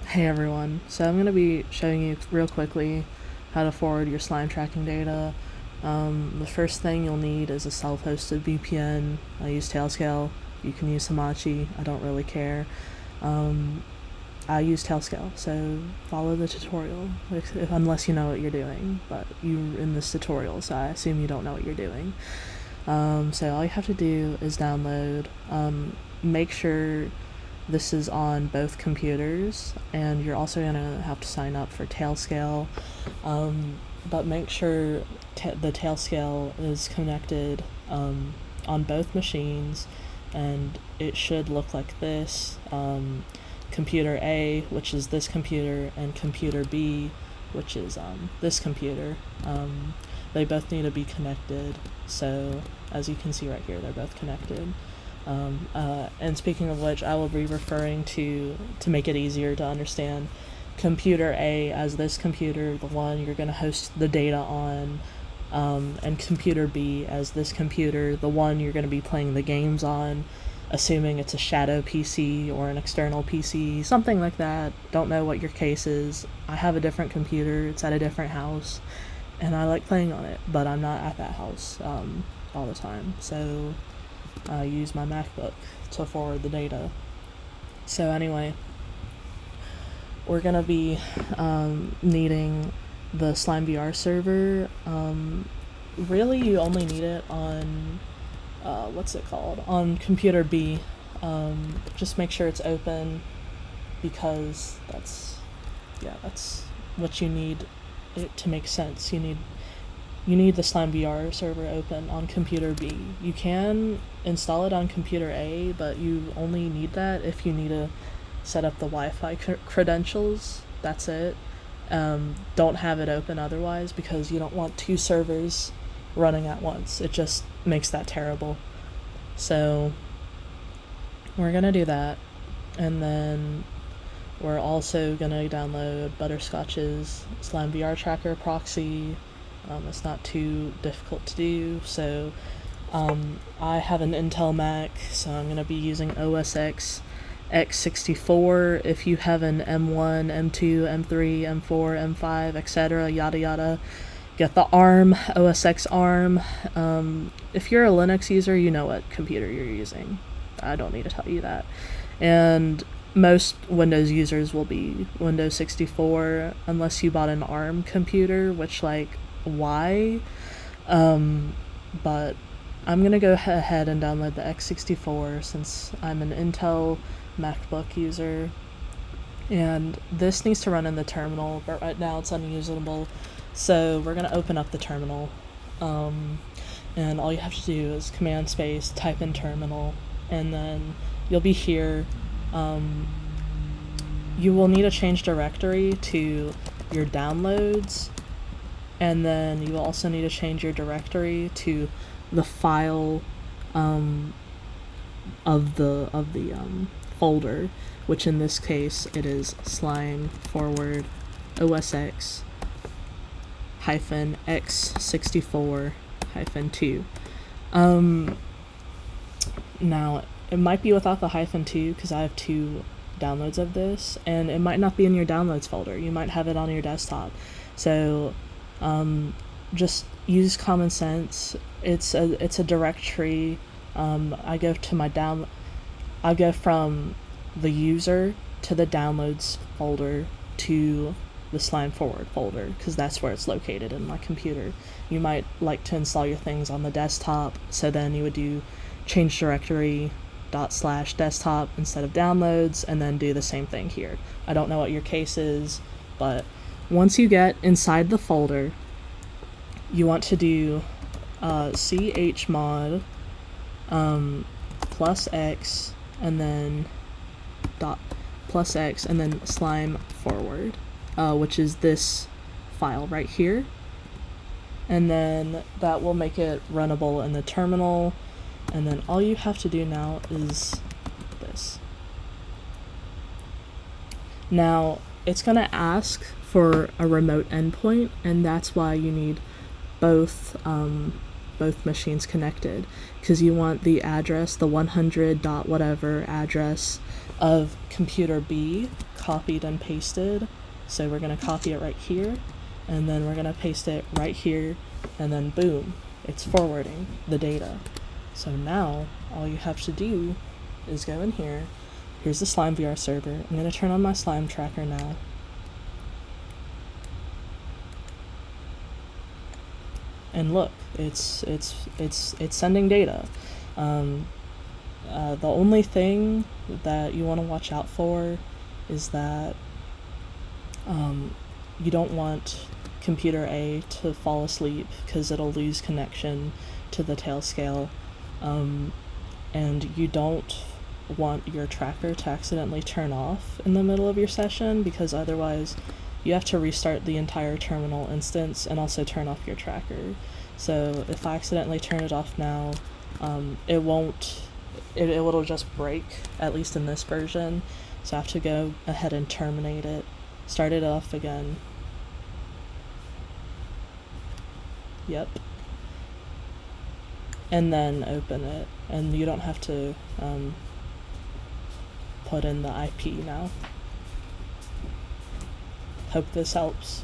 Hey everyone, so I'm going to be showing you real quickly how to forward your slime tracking data. The first thing you'll need is a self-hosted VPN. I use Tailscale. You can use Hamachi. I don't really care. I use Tailscale, so follow the tutorial, unless you know what you're doing, but you're in this tutorial, so I assume you don't know what you're doing. So all you have to do is download. Make sure this is on both computers, and you're also going to have to sign up for Tailscale, but make sure the Tailscale is connected on both machines, and it should look like this. Computer A, which is this computer, and computer B, which is this computer. They both need to be connected, so as you can see right here, they're both connected. And speaking of which, I will be referring to make it easier to understand, computer A as this computer, the one you're going to host the data on, and computer B as this computer, the one you're going to be playing the games on, assuming it's a ShadowPC or an external PC, something like that. Don't know what your case is. I have a different computer, it's at a different house, and I like playing on it, but I'm not at that house all the time, so I use my MacBook to forward the data. So anyway, we're going to be needing the SlimeVR server. Really, you only need it on, on computer B. Just make sure it's open, because that's what you need it to make sense. You need the SlimeVR server open on computer B. You can install it on computer A, but you only need that if you need to set up the Wi-Fi credentials. That's it. Don't have it open otherwise, because you don't want two servers running at once. It just makes that terrible. So we're gonna do that, and then we're also gonna download Butterscotch's SlimeVR tracker proxy. It's not too difficult to do. So I have an Intel Mac, so I'm going to be using OS X x64. If you have an M1, M2, M3, M4, M5, etc., yada yada, get the ARM, OS X ARM. If you're a Linux user, you know what computer you're using. I don't need to tell you that. And most Windows users will be Windows 64, unless you bought an ARM computer, which, why? But I'm gonna go ahead and download the x64 since I'm an Intel MacBook user, and this needs to run in the terminal, but right now it's unusable, so we're gonna open up the terminal, and all you have to do is command space, type in terminal, and then you'll be here. You will need to change directory to your downloads, and then you also need to change your directory to the file of the folder, which in this case it is SlimeFwd OSX -x64-2. Now it might be without the -2 because I have two downloads of this, and it might not be in your downloads folder. You might have it on your desktop, so just use common sense. It's a directory. I go from the user to the downloads folder to the SlimeFwd folder, because that's where it's located in my computer. You might like to install your things on the desktop, so then you would do change directory /desktop instead of downloads, and then do the same thing here. I don't know what your case is, but once you get inside the folder, you want to do chmod +x and then +x and then SlimeFwd, which is this file right here, and then that will make it runnable in the terminal. And then all you have to do now is this. Now it's going to ask for a remote endpoint, and that's why you need both machines connected, because you want the address, the 100 dot whatever address of computer B copied and pasted. So we're going to copy it right here, and then we're going to paste it right here, and then boom, it's forwarding the data. So now all you have to do is go in here. Here's the SlimeVR server. I'm going to turn on my slime tracker now. And look, it's sending data. The only thing that you want to watch out for is that you don't want computer A to fall asleep, because it'll lose connection to the Tailscale, and you don't want your tracker to accidentally turn off in the middle of your session, because otherwise you have to restart the entire terminal instance and also turn off your tracker. So if I accidentally turn it off now, it'll just break, at least in this version. So I have to go ahead and terminate it, start it off again. Yep. And then open it, and you don't have to put in the IP now. Hope this helps.